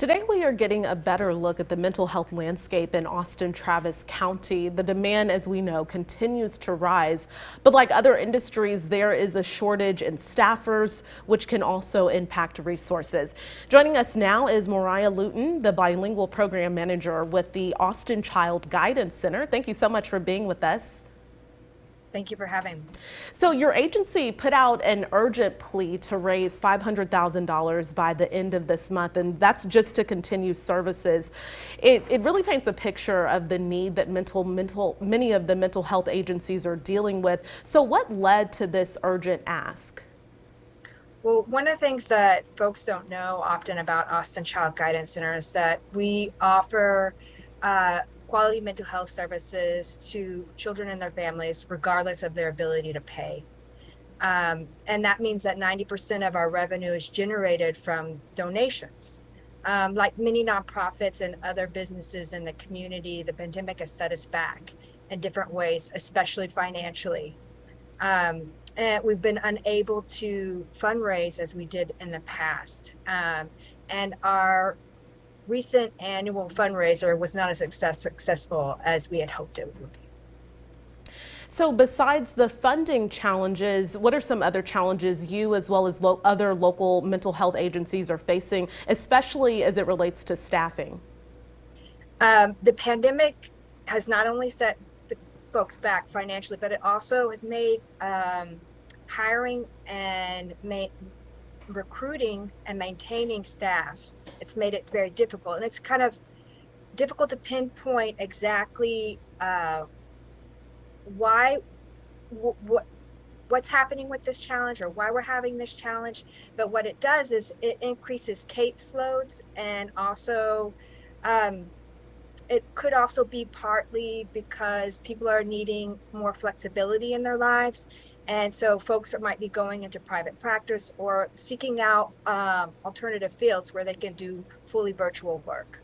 Today we are getting a better look at the mental health landscape in Austin-Travis County. The demand, as we know, continues to rise. But like other industries, there is a shortage in staffers, which can also impact resources. Joining us now is Moriah Looten, the bilingual program manager with the Austin Child Guidance Center. Thank you so much for being with us. Thank you for having me. So your agency put out an urgent plea to raise $500,000 by the end of this month, and that's just to continue services. It really paints a picture of the need that many of the mental health agencies are dealing with. So what led to this urgent ask? Well, one of the things that folks don't know often about Austin Child Guidance Center is that we offer quality mental health services to children and their families, regardless of their ability to pay. And that means that 90% of our revenue is generated from donations. Like many nonprofits and other businesses in the community, the pandemic has set us back in different ways, especially financially. And we've been unable to fundraise as we did in the past. And our recent annual fundraiser was not as successful as we had hoped it would be. So besides the funding challenges, what are some other challenges you as well as other local mental health agencies are facing, especially as it relates to staffing? The pandemic has not only set the folks back financially, but it also has made hiring and recruiting and maintaining staff. It's made it very difficult, and it's kind of difficult to pinpoint exactly why, what's happening with this challenge or why we're having this challenge. But what it does is it increases caseloads, and also it could also be partly because people are needing more flexibility in their lives. And so folks might be going into private practice or seeking out alternative fields where they can do fully virtual work.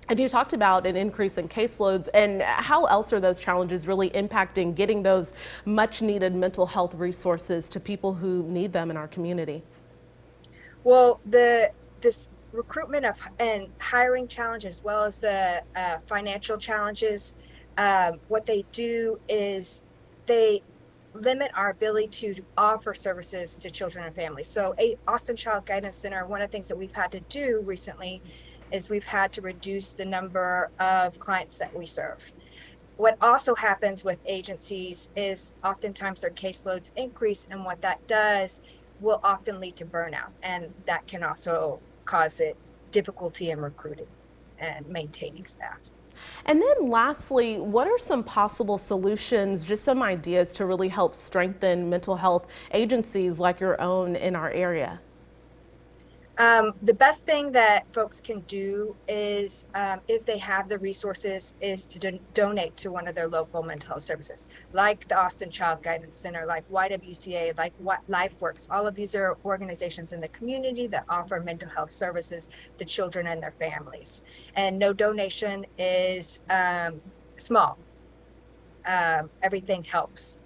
And you talked about an increase in caseloads, and how else are those challenges really impacting getting those much needed mental health resources to people who need them in our community? Well, this recruitment of and hiring challenge, as well as the financial challenges, what they do is they limit our ability to offer services to children and families. So, Austin Child Guidance Center, one of the things that we've had to do recently is we've had to reduce the number of clients that we serve. What also happens with agencies is oftentimes their caseloads increase, and what that does will often lead to burnout, and that can also cause it difficulty in recruiting and maintaining staff. And then lastly, what are some possible solutions, just some ideas to really help strengthen mental health agencies like your own in our area? The best thing that folks can do is, if they have the resources, is to donate to one of their local mental health services, like the Austin Child Guidance Center, like YWCA, like what LifeWorks. All of these are organizations in the community that offer mental health services to children and their families. And no donation is small. Everything helps.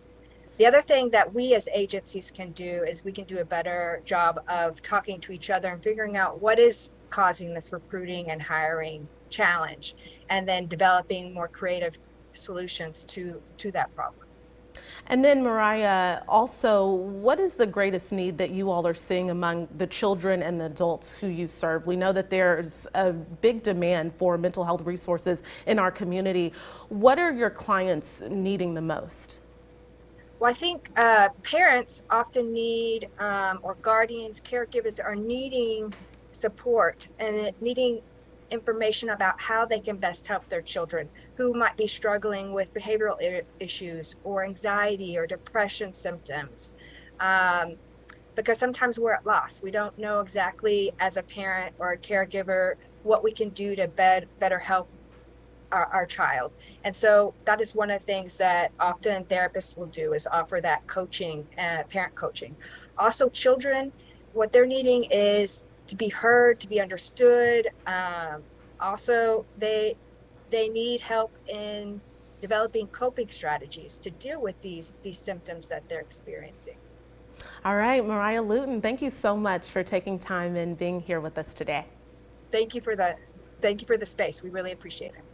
The other thing that we as agencies can do is we can do a better job of talking to each other and figuring out what is causing this recruiting and hiring challenge, and then developing more creative solutions to that problem. And then Moriah, also, what is the greatest need that you all are seeing among the children and the adults who you serve? We know that there's a big demand for mental health resources in our community. What are your clients needing the most? Well, I think parents often need, or guardians, caregivers are needing support and needing information about how they can best help their children who might be struggling with behavioral issues or anxiety or depression symptoms. Because sometimes we're at loss. We don't know exactly as a parent or a caregiver what we can do to better help our child. And so that is one of the things that often therapists will do, is offer that coaching, parent coaching. Also, children, what they're needing is to be heard, to be understood. Also, they need help in developing coping strategies to deal with these symptoms that they're experiencing. All right, Moriah Looten, thank you so much for taking time and being here with us today. Thank you for the space. We really appreciate it.